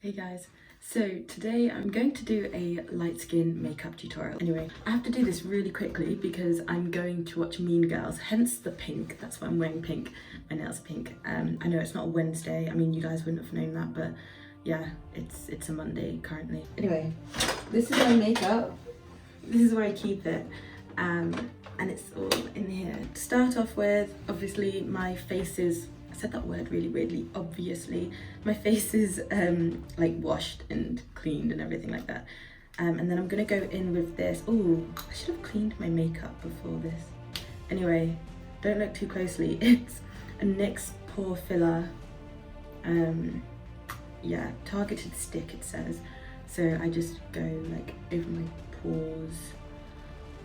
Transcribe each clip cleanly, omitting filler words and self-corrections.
Hey guys, so today I'm going to do a light skin makeup tutorial. Anyway, I have to do this really quickly because I'm going to watch Mean Girls, hence the pink. That's why I'm wearing pink. My nails are pink. I know it's not a Wednesday. I mean, you guys wouldn't have known that, but yeah, it's a Monday currently. Anyway, this is my makeup. This is where I keep it. And it's all in here. To start off with, obviously my face is, I said that word really weirdly, obviously. My face is like washed and cleaned and everything like that. And then I'm gonna go in with this. Oh, I should have cleaned my makeup before this. Anyway, don't look too closely. It's a NYX pore filler. Yeah, targeted stick it says. So I just go like over my pores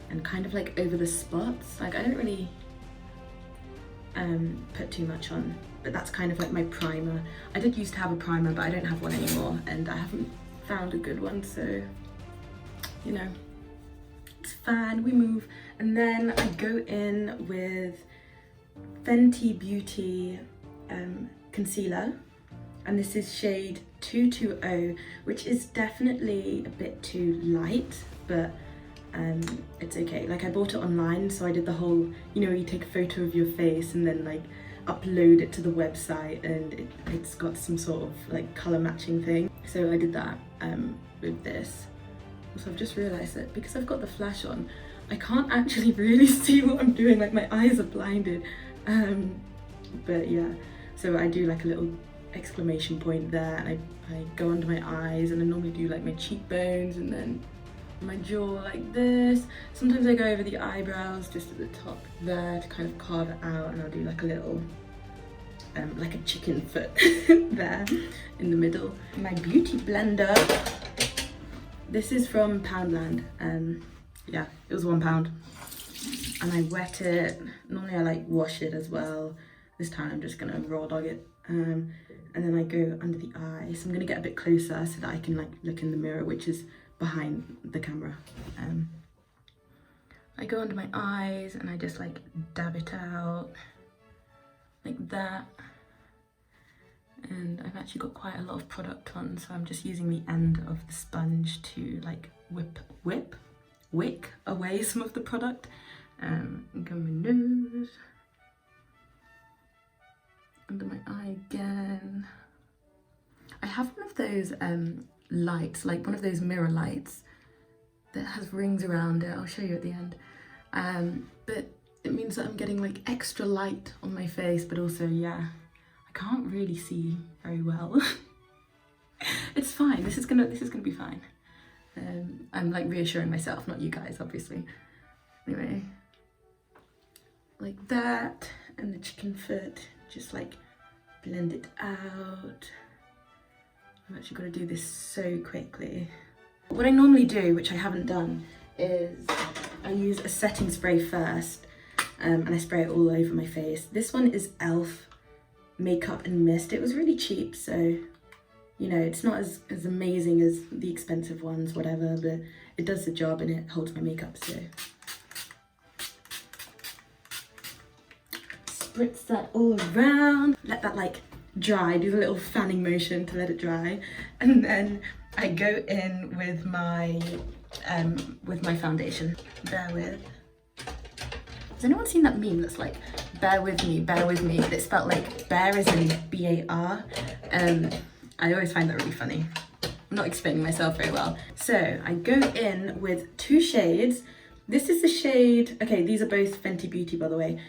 and kind of like over the spots. Like I don't really put too much on, but that's kind of like my primer. I did used to have a primer, but I don't have one anymore, and I haven't found a good one, so you know, it's fine, we move. And then I go in with Fenty Beauty concealer, and this is shade 220, which is definitely a bit too light, but it's okay. Like I bought it online, so I did the whole, you know, you take a photo of your face and then like upload it to the website, and it's got some sort of like color matching thing. So I did that with this. Also, I've just realized that because I've got the flash on, I can't actually really see what I'm doing. Like my eyes are blinded. But yeah, so I do like a little exclamation point there, and I go under my eyes, and I normally do like my cheekbones and then my jaw like this. Sometimes I go over the eyebrows just at the top there to kind of carve it out, and I'll do like a little like a chicken foot there in the middle. My beauty blender, this is from Poundland. Yeah, it was £1, and I wet it. Normally I like wash it as well. This time I'm just gonna raw dog it, and then I go under the eye. So I'm gonna get a bit closer so that I can like look in the mirror, which is behind the camera. I go under my eyes and I just like dab it out like that, and I've actually got quite a lot of product on, so I'm just using the end of the sponge to like wick away some of the product. And go on my nose, under my eye again. I have one of those lights, like one of those mirror lights that has rings around it. I'll show you at the end. But it means that I'm getting like extra light on my face, but also, yeah, I can't really see very well. It's fine. This is gonna be fine. I'm like reassuring myself, not you guys, obviously. Anyway, like that, and the chicken foot, just like blend it out. I'm actually going to do this so quickly. What I normally do, which I haven't done, is I use a setting spray first, and I spray it all over my face. This one is e.l.f. Makeup and Mist. It was really cheap, so you know, it's not as amazing as the expensive ones, whatever, but it does the job and it holds my makeup, so. Spritz that all around, let that like dry, do the little fanning motion to let it dry, and then I go in with my foundation. Bear with. Has anyone seen that meme that's like, bear with me, but it's spelled like bear as in B-A-R? I always find that really funny. I'm not explaining myself very well. So I go in with 2 shades. This is the shade, okay, these are both Fenty Beauty, by the way.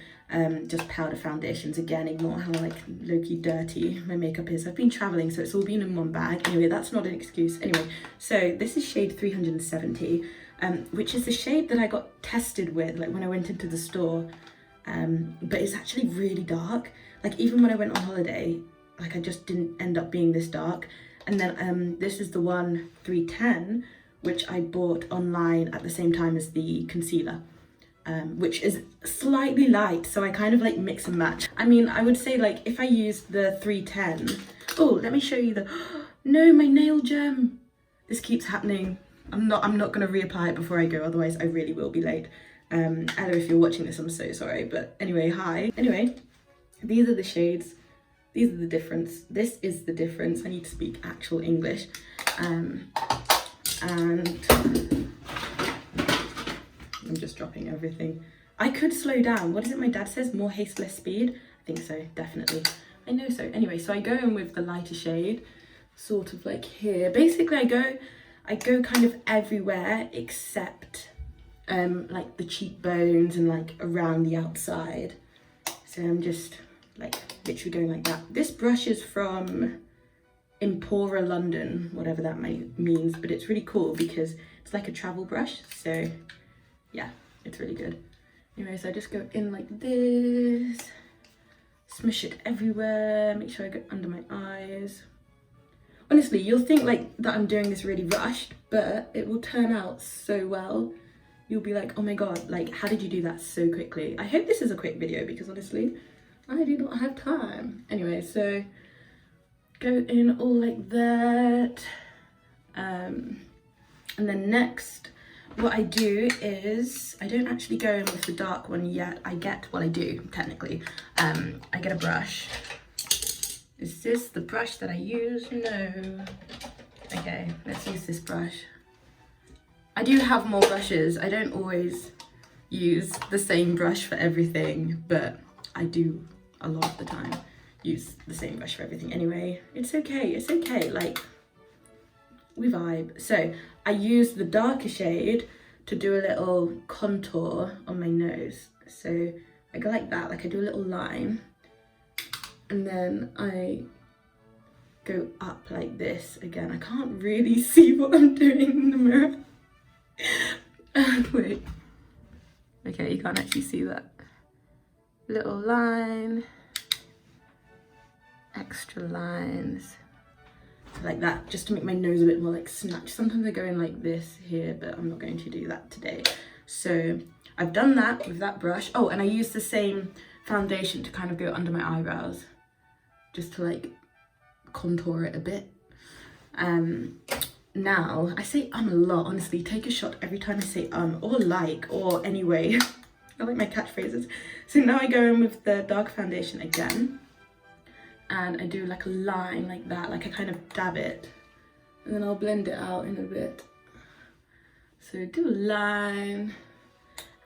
Just powder foundations. Again, ignore how like low-key dirty my makeup is. I've been traveling, so it's all been in one bag. Anyway, that's not an excuse. Anyway, so this is shade 370, which is the shade that I got tested with, like when I went into the store. But it's actually really dark. Like even when I went on holiday, like I just didn't end up being this dark. And then this is the one 310, which I bought online at the same time as the concealer. Which is slightly light, so I kind of like mix and match. I mean, I would say like if I used the 310, oh, let me show you the, no, my nail gem. This keeps happening. I'm not gonna reapply it before I go, otherwise I really will be late. Ella, if you're watching this, I'm so sorry, but anyway, hi. Anyway, these are the shades These are the difference. This is the difference. I need to speak actual English. And I'm just dropping everything. I could slow down. What is it my dad says? More haste, less speed? I think so, definitely. I know so. Anyway, so I go in with the lighter shade, sort of like here. Basically, I go kind of everywhere except like the cheekbones and like around the outside. So I'm just like literally going like that. This brush is from Empora London, whatever that means, but it's really cool because it's like a travel brush. So yeah, it's really good. Anyway, so I just go in like this, smush it everywhere, make sure I go under my eyes. Honestly, you'll think like that I'm doing this really rushed, but it will turn out so well. You'll be like, oh my god, like how did you do that so quickly? I hope this is a quick video because honestly, I do not have time. Anyway, so go in all like that. And then next, what I do is, I don't actually go in with the dark one yet. I do technically. I get a brush. Is this the brush that I use? No. Okay, let's use this brush. I do have more brushes. I don't always use the same brush for everything, but I do a lot of the time use the same brush for everything anyway. It's okay, like, we vibe. So I use the darker shade to do a little contour on my nose. So I go like that, like I do a little line, and then I go up like this. Again, I can't really see what I'm doing in the mirror. Wait. Okay, you can't actually see that. Little line, extra lines, like that, just to make my nose a bit more like snatched. Sometimes I go in like this here, but I'm not going to do that today. So I've done that with that brush. Oh, and I use the same foundation to kind of go under my eyebrows, just to like contour it a bit. Now, I say a lot, honestly. Take a shot every time I say or like, or anyway. I like my catchphrases. So now I go in with the dark foundation again, and I do like a line like that, like I kind of dab it, and then I'll blend it out in a bit. So do a line.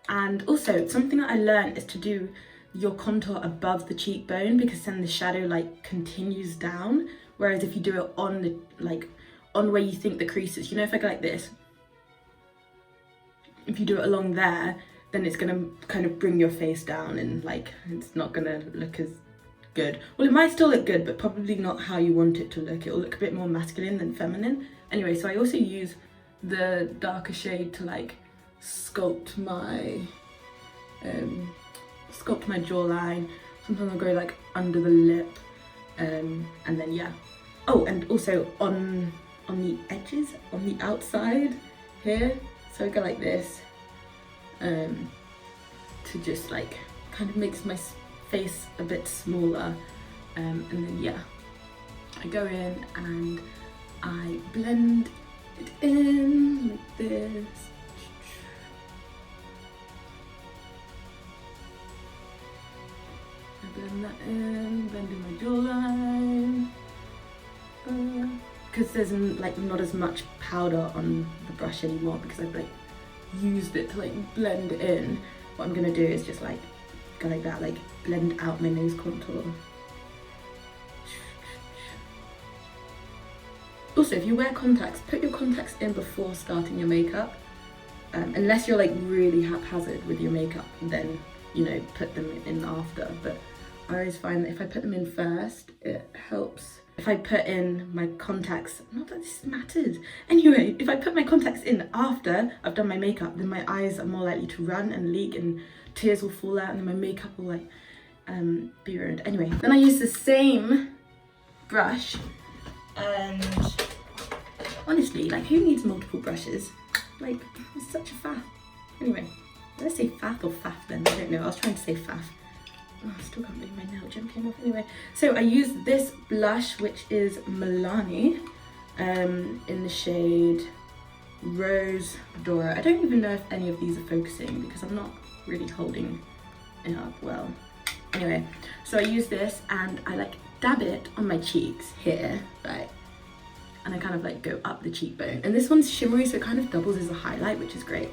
And also, something that I learned is to do your contour above the cheekbone, because then the shadow like continues down, whereas if you do it on the on where you think the crease is, you know, if I go like this, if you do it along there, then it's gonna kind of bring your face down, and like it's not gonna look as good. Well, it might still look good, but probably not how you want it to look. It'll look a bit more masculine than feminine. Anyway, so I also use the darker shade to like sculpt my jawline. Sometimes I'll go like under the lip, and then yeah. Oh, and also on the edges, on the outside here. So I go like this, to just like kind of makes my face a bit smaller, and then yeah, I go in and I blend it in like this. I blend that in, blend in my jawline, because there's like not as much powder on the brush anymore, because I've like used it to like blend in. What I'm gonna do is just like go like that, like blend out my nose contour. Also, if you wear contacts, put your contacts in before starting your makeup. Unless you're like really haphazard with your makeup, then, you know, put them in after. But I always find that if I put them in first, it helps. If I put in my contacts, not that this matters. Anyway, if I put my contacts in after I've done my makeup, then my eyes are more likely to run and leak, and tears will fall out, and then my makeup will like be ruined. Anyway, then I use the same brush, and honestly, like, who needs multiple brushes? Like, it's such a faff. Anyway, did I say faff or faff then? I don't know, I was trying to say faff. Oh, I still can't believe my nail gem came off. Anyway, so I use this blush, which is Milani, in the shade Rose Dora. I don't even know if any of these are focusing because I'm not really holding it up well. Anyway, so I use this and I like dab it on my cheeks here, right? And I kind of like go up the cheekbone. And this one's shimmery, so it kind of doubles as a highlight, which is great.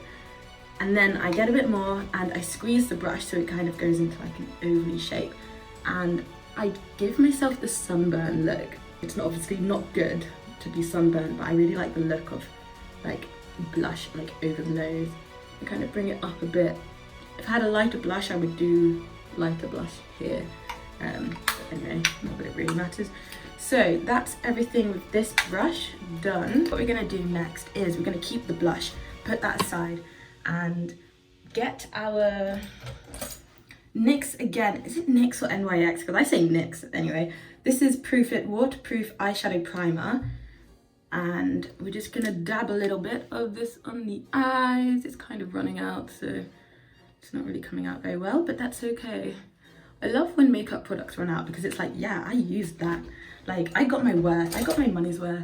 And then I get a bit more and I squeeze the brush so it kind of goes into like an ovally shape. And I give myself the sunburn look. It's obviously not good to be sunburned, but I really like the look of like blush like over the nose and kind of bring it up a bit. If I had a lighter blush, I would do lighter blush here. Anyway, not that it really matters. So that's everything with this brush done. What we're gonna do next is we're gonna keep the blush, put that aside, and get our NYX again. Is it NYX or NYX? Because I say NYX anyway. This is Proof It Waterproof Eyeshadow Primer. And we're just gonna dab a little bit of this on the eyes. It's kind of running out, so it's not really coming out very well, but that's okay. I love when makeup products run out because it's like, yeah, I used that. Like, I got my worth, I got my money's worth.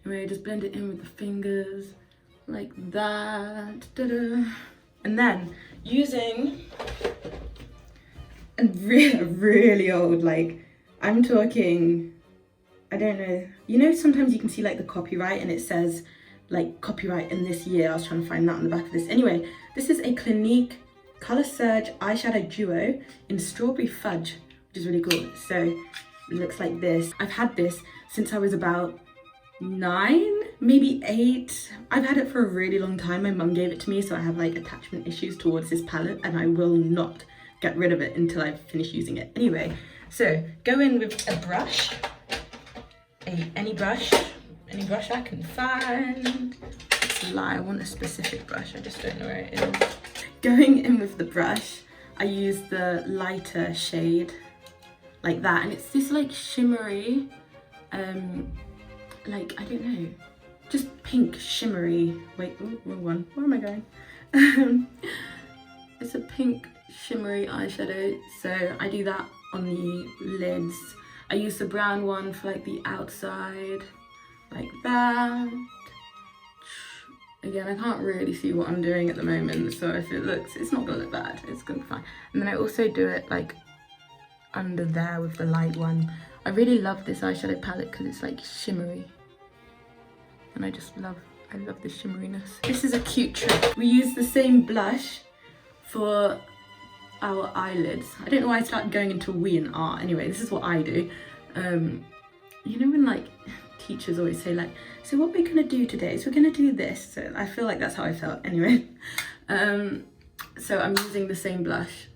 Anyway, just blend it in with the fingers, like that. Ta-da. And then, using a really old, like, I'm talking, I don't know, you know sometimes you can see like the copyright and it says like copyright in this year. I was trying to find that on the back of this. Anyway, this is a Clinique Colour Surge eyeshadow duo in Strawberry Fudge, which is really cool. So it looks like this. I've had this since I was about 9, maybe 8. I've had it for a really long time. My mum gave it to me, so I have like attachment issues towards this palette and I will not get rid of it until I finish using it. Anyway, so go in with a brush, any brush I can find. It's a lie, I want a specific brush, I just don't know where it is. Going in with the brush, I use the lighter shade, like that, and it's this like shimmery, like, I don't know, just pink shimmery, wait, ooh, wrong one, where am I going? It's a pink shimmery eyeshadow, so I do that on the lids. I use the brown one for like the outside, like that. Again, I can't really see what I'm doing at the moment, so if it looks, it's not gonna look bad, it's gonna be fine. And then I also do it like under there with the light one. I really love this eyeshadow palette because it's like shimmery. And I love the shimmeriness. This is a cute trick. We use the same blush for our eyelids. I don't know why I started going into we and art. Anyway, this is what I do. You know when like teachers always say like, so what we're gonna do today is we're gonna do this. So I feel like that's how I felt anyway. So I'm using the same blush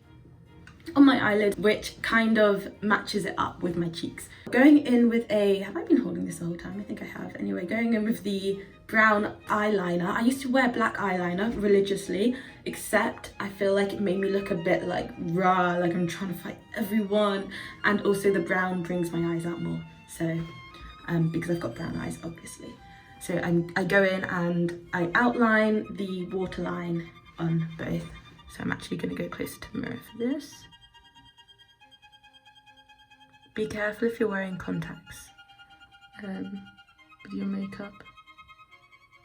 on my eyelid, which kind of matches it up with my cheeks. Going in with have I been holding this the whole time? I think I have. Anyway, going in with the brown eyeliner. I used to wear black eyeliner religiously, except I feel like it made me look a bit like raw, like I'm trying to fight everyone. And also the brown brings my eyes out more. So, because I've got brown eyes, obviously. So I go in and I outline the waterline on both. So I'm actually gonna go closer to the mirror for this. Be careful if you're wearing contacts with your makeup,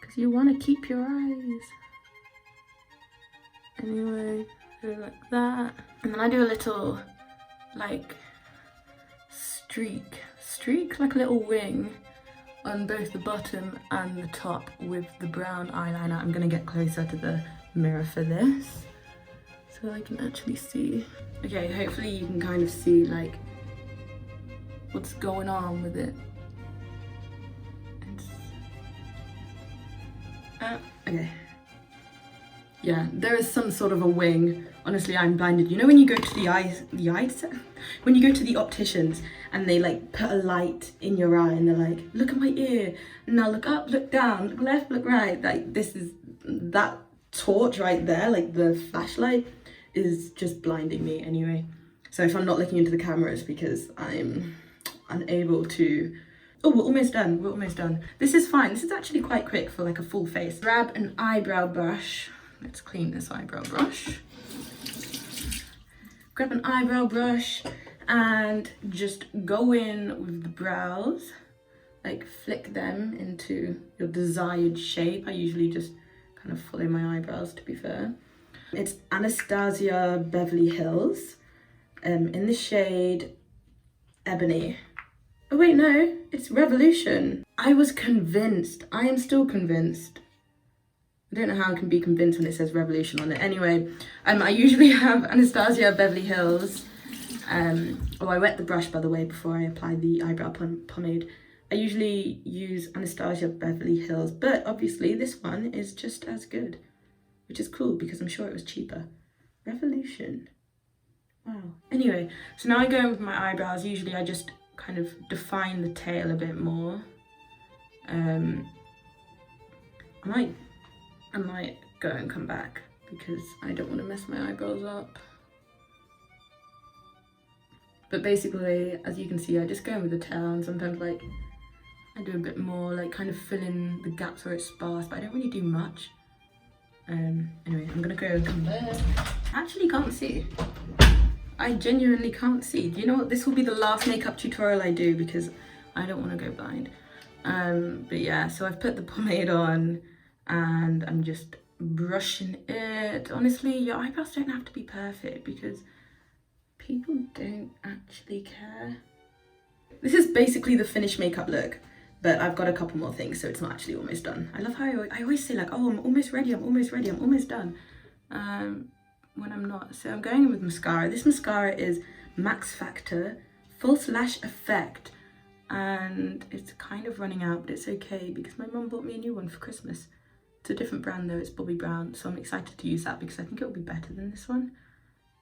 because you want to keep your eyes. Anyway, go like that. And then I do a little like streak, like a little wing on both the bottom and the top with the brown eyeliner. I'm gonna get closer to the mirror for this so I can actually see. Okay, hopefully you can kind of see like what's going on with it. Okay. Yeah, there is some sort of a wing. Honestly, I'm blinded. You know when you go to when you go to the opticians and they like put a light in your eye and they're like, look at my ear, now look up, look down, look left, look right. Like this is, that torch right there, like the flashlight is just blinding me anyway. So if I'm not looking into the camera, it's because I'm unable to. Oh, we're almost done. This is fine. This is actually quite quick for like a full face. Grab an eyebrow brush. Let's clean this eyebrow brush. Grab an eyebrow brush and just go in with the brows. Like flick them into your desired shape. I usually just kind of follow my eyebrows, to be fair. It's Anastasia Beverly Hills in the shade Ebony. Oh wait, no, it's Revolution. I was convinced. I am still convinced. I don't know how I can be convinced when it says Revolution on it. Anyway, I usually have Anastasia Beverly Hills. Oh, I wet the brush, by the way, before I apply the eyebrow pomade. I usually use Anastasia Beverly Hills, but obviously this one is just as good, which is cool because I'm sure it was cheaper. Revolution. Wow. Anyway, so now I go in with my eyebrows. Usually I just kind of define the tail a bit more. I might go and come back because I don't want to mess my eyebrows up. But basically, as you can see, I just go in with the tail, and sometimes like I do a bit more, like kind of fill in the gaps where it's sparse, but I don't really do much. Anyway, I'm gonna go and come back. I actually can't see. I genuinely can't see. Do you know what? This will be the last makeup tutorial I do because I don't want to go blind. But yeah, so I've put the pomade on and I'm just brushing it. Honestly, your eyebrows don't have to be perfect because people don't actually care. This is basically the finished makeup look, but I've got a couple more things, so it's not actually almost done. I love how I always say like, oh, I'm almost ready, I'm almost ready, I'm almost done. When I'm not. So I'm going in with mascara. This mascara is Max Factor False Lash Effect, and it's kind of running out, but it's okay because my mum bought me a new one for Christmas. It's a different brand though, it's Bobbi Brown, so I'm excited to use that because I think it will be better than this one.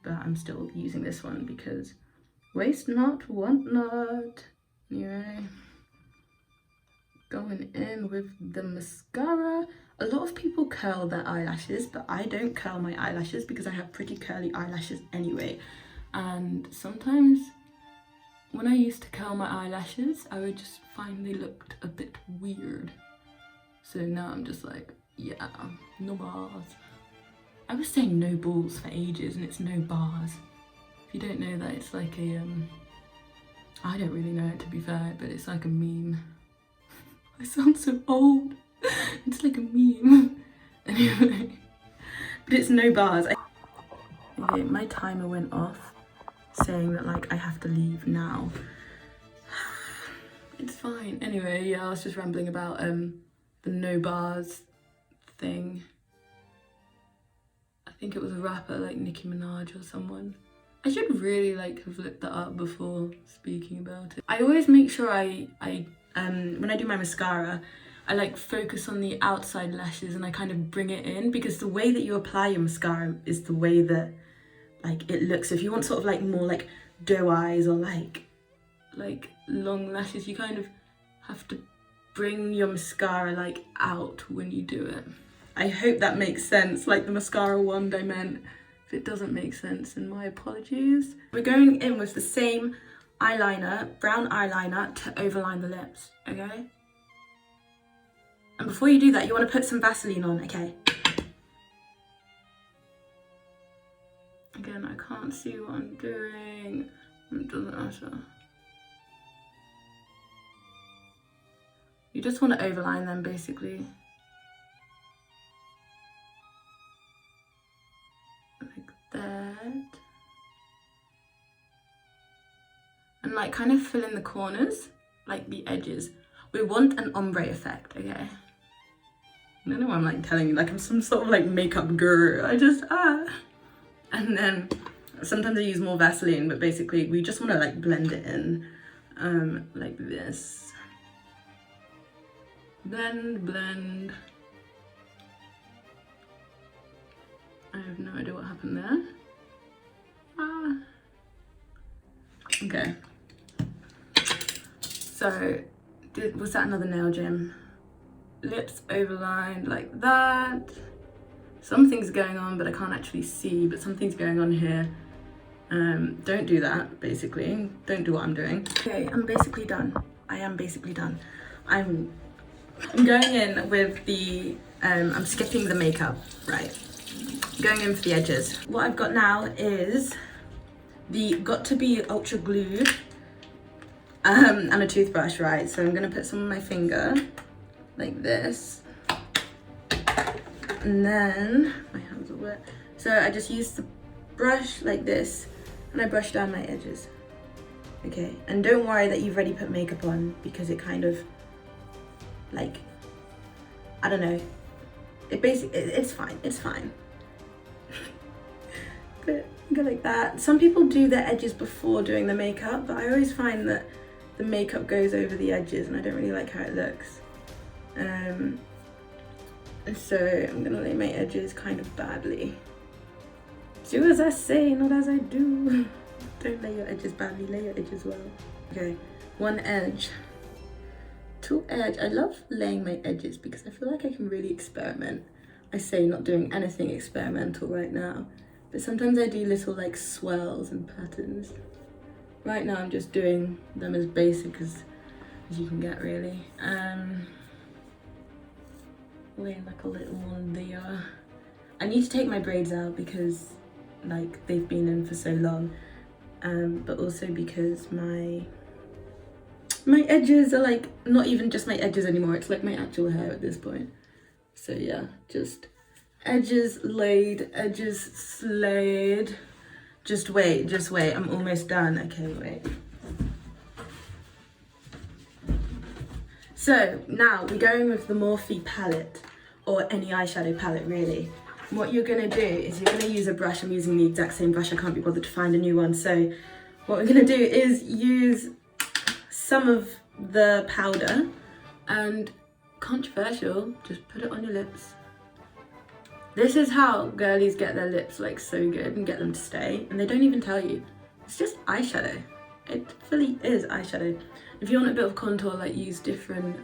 But I'm still using this one because waste not, want not. Anyway, going in with the mascara. A lot of people curl their eyelashes, but I don't curl my eyelashes because I have pretty curly eyelashes anyway. And sometimes when I used to curl my eyelashes, I would just find they looked a bit weird. So now I'm just like, yeah, no bars. I was saying no balls for ages and it's no bars. If you don't know that, it's like a, I don't really know it to be fair, but it's like a meme. I sound so old. It's like a meme. Anyway, but it's no bars. Okay, my timer went off saying that like I have to leave now. It's fine. Anyway, yeah, I was just rambling about the no bars thing. I think it was a rapper like Nicki Minaj or someone. I should really like have looked that up before speaking about it. I always make sure I when I do my mascara, I like focus on the outside lashes and I kind of bring it in because the way that you apply your mascara is the way that like it looks. So if you want sort of like more like doe eyes or like long lashes, you kind of have to bring your mascara like out when you do it. I hope that makes sense, like the mascara wand I meant. If it doesn't make sense, then my apologies. We're going in with the same eyeliner, brown eyeliner, to overline the lips, okay? And before you do that, you want to put some Vaseline on, okay? Again, I can't see what I'm doing. It doesn't matter. You just want to overline them, basically. Like that. And like kind of fill in the corners, like the edges. We want an ombre effect, okay? I don't know why I'm like telling you, like I'm some sort of like makeup guru. And then sometimes I use more Vaseline, but basically we just want to like blend it in like this. Blend, blend. I have no idea what happened there. Okay. So, was that another nail gem? Lips overlined like that. Something's going on, but I can't actually see, but something's going on here. Don't do that, basically. Don't do what I'm doing. Okay, I'm basically done. I am basically done. I'm going in with the, I'm skipping the makeup, right? Going in for the edges. What I've got now is the Got To Be Ultra Glued and a toothbrush, right? So I'm gonna put some on my finger, like this. And then, my hands are wet. So I just use the brush like this, and I brush down my edges. Okay, and don't worry that you've already put makeup on, because it kind of, like, I don't know, it's fine, it's fine. But go like that. Some people do their edges before doing the makeup, but I always find that the makeup goes over the edges and I don't really like how it looks. So I'm gonna lay my edges kind of badly. Do as I say, not as I do. Don't lay your edges badly, lay your edges well. Okay, one edge. Two edge. I love laying my edges because I feel like I can really experiment. I say not doing anything experimental right now, but sometimes I do little like swirls and patterns. Right now I'm just doing them as basic as you can get, really. Laying like a little one there. I need to take my braids out because like they've been in for so long, but also because my edges are like not even just my edges anymore, it's like my actual hair at this point. So yeah, just edges laid, edges slayed. Just wait, I'm almost done. Okay, wait. So now we're going with the Morphe palette, or any eyeshadow palette really. What you're gonna do is you're gonna use a brush. I'm using the exact same brush, I can't be bothered to find a new one. So what we're gonna do is use some of the powder and, controversial, just put it on your lips. This is how girlies get their lips like so good and get them to stay, and they don't even tell you. It's just eyeshadow. It fully is eyeshadow. If you want a bit of contour, like use different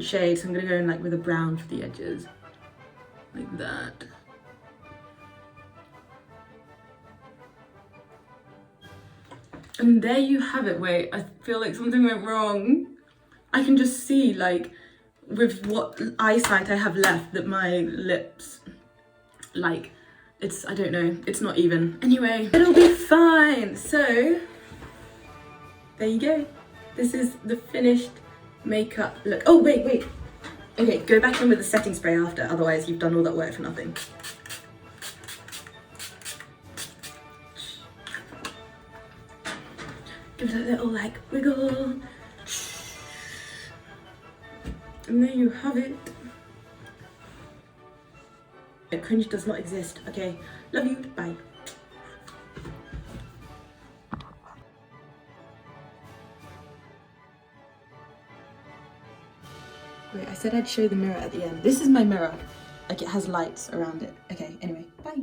shades. I'm gonna go in like with a brown for the edges, like that. And there you have it. Wait, I feel like something went wrong. I can just see, like, with what eyesight I have left, that my lips, like, I don't know, it's not even. Anyway, it'll be fine. So, there you go. This is the finished makeup look. Oh, wait. Okay, go back in with the setting spray after, otherwise you've done all that work for nothing. Give it a little like wiggle. And there you have it. Cringe does not exist. Okay, love you, bye. Wait, I said I'd show the mirror at the end. This is my mirror. Like, it has lights around it. Okay, anyway, bye.